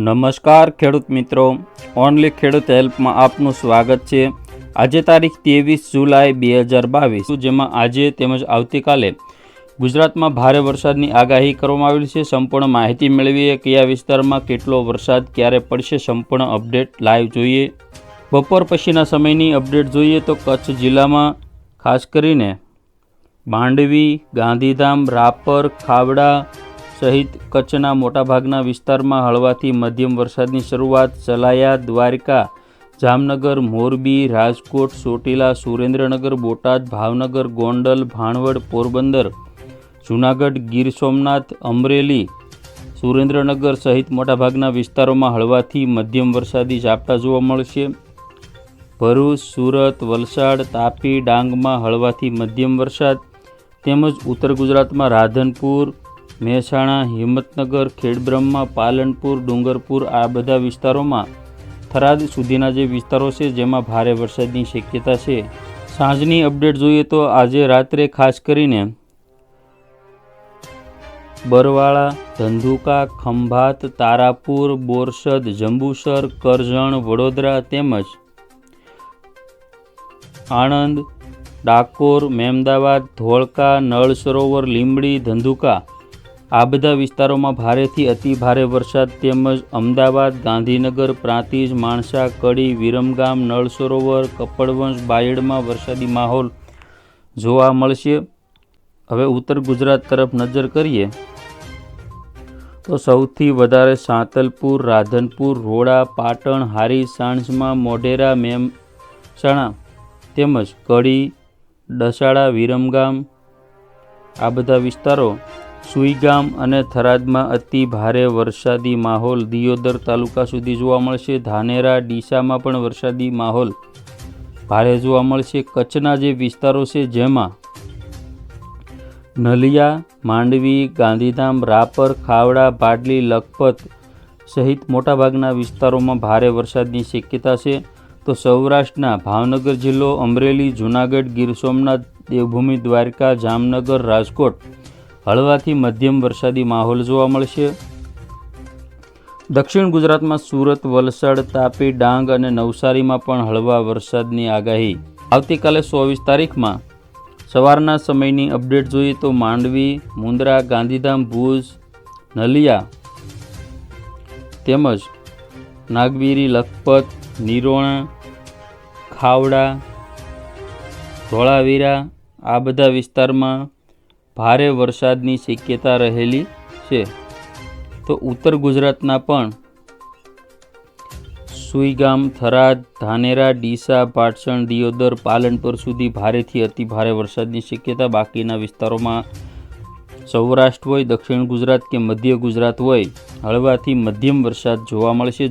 નમસ્કાર ખેડૂત મિત્રો, ઓનલી ખેડૂત હેલ્પમાં આપનું સ્વાગત છે। આજે તારીખ 23 જુલાઈ 2022, જેમાં આજે તેમજ આવતીકાલે ગુજરાતમાં ભારે વરસાદની આગાહી કરવામાં આવેલી છે। સંપૂર્ણ માહિતી મેળવીએ, કયા વિસ્તારમાં કેટલો વરસાદ ક્યારે પડશે, સંપૂર્ણ અપડેટ લાઈવ જોઈએ। બપોર પછીના સમયની અપડેટ જોઈએ તો કચ્છ જિલ્લામાં ખાસ કરીને માંડવી, ગાંધીધામ, રાપર, ખાવડા સહિત કચ્છના મોટાભાગના વિસ્તારમાં હળવાથી મધ્યમ વરસાદની શરૂઆત। સલાયા, દ્વારકા, જામનગર, મોરબી, રાજકોટ, ચોટીલા, સુરેન્દ્રનગર, બોટાદ, ભાવનગર, ગોંડલ, ભાણવડ, પોરબંદર, જૂનાગઢ, ગીર સોમનાથ, અમરેલી, સુરેન્દ્રનગર સહિત મોટાભાગના વિસ્તારોમાં હળવાથી મધ્યમ વરસાદી ઝાપટા જોવા મળશે। ભરૂચ, સુરત, વલસાડ, તાપી, ડાંગમાં હળવાથી મધ્યમ વરસાદ તેમજ ઉત્તર ગુજરાતમાં રાધનપુર, મહેસાણા, હિંમતનગર, ખેડબ્રહ્મા, પાલનપુર, ડુંગરપુર આ બધા વિસ્તારોમાં થરાદ સુધીના જે વિસ્તારો છે જેમાં ભારે વરસાદની શક્યતા છે। સાંજની અપડેટ જોઈએ તો આજે રાત્રે ખાસ કરીને બરવાળા, ધંધુકા, ખંભાત, તારાપુર, બોરસદ, જંબુસર, કરજણ, વડોદરા તેમજ આણંદ, ડાકોર, મેમદાવાદ, ધોળકા, નળ સરોવર, લીંબડી, ધંધુકા આ બધા વિસ્તારોમાં ભારેથી અતિ ભારે વરસાદ તેમજ અમદાવાદ, ગાંધીનગર, પ્રાંતિજ, માણસા, કડી, વિરમગામ, નળ સરોવર, કપડવંશ, બાયડમાં વરસાદી માહોલ જોવા મળશે। હવે ઉત્તર ગુજરાત તરફ નજર કરીએ તો સૌથી વધારે સાંતલપુર, રાધનપુર, રોડા, પાટણ, હારી, સાણસમાં, મોઢેરા, મહેસાણા તેમજ કડી, ડસાડા, વિરમગામ આ બધા વિસ્તારો, સુઈગામ અને થરાદમાં અતિ ભારે વરસાદી માહોલ દિયોદર તાલુકા સુધી જોવા મળશે। ધાનેરા, ડીસામાં પણ વરસાદી માહોલ ભારે જોવા મળશે। કચ્છના જે વિસ્તારો છે જેમાં નલિયા, માંડવી, ગાંધીધામ, રાપર, ખાવડા, ભાડલી, લખપત સહિત મોટાભાગના વિસ્તારોમાં ભારે વરસાદની શક્યતા છે। તો સૌરાષ્ટ્રના ભાવનગર જિલ્લો, અમરેલી, જૂનાગઢ, ગીર સોમનાથ, દેવભૂમિ, દ્વારકા, જામનગર, રાજકોટ હળવાથી મધ્યમ વરસાદી માહોલ જોવા મળશે। દક્ષિણ ગુજરાતમાં સુરત, વલસાડ, તાપી, ડાંગ અને નવસારીમાં પણ હળવા વરસાદની આગાહી। આવતીકાલે 24 તારીખમાં સવારના સમયની અપડેટ જોઈએ તો માંડવી, મુંદ્રા, ગાંધીધામ, ભુજ, નલિયા તેમજ નાગવીરી, લખપત, નિરોણા, ખાવડા, ધોળાવીરા આ બધા વિસ્તારમાં ભારે વરસાદની શક્યતા રહેલી છે। તો ઉત્તર ગુજરાતના પણ સુઈગામ, થરાદ, ધાનેરા, ડીસા, પાટણ, દિયોદર, પાલનપુર સુધી ભારેથી અતિ ભારે વરસાદની શક્યતા। બાકીના વિસ્તારોમાં સૌરાષ્ટ્ર હોય, દક્ષિણ ગુજરાત કે મધ્ય ગુજરાત હોય હળવાથી મધ્યમ વરસાદ જોવા મળશે।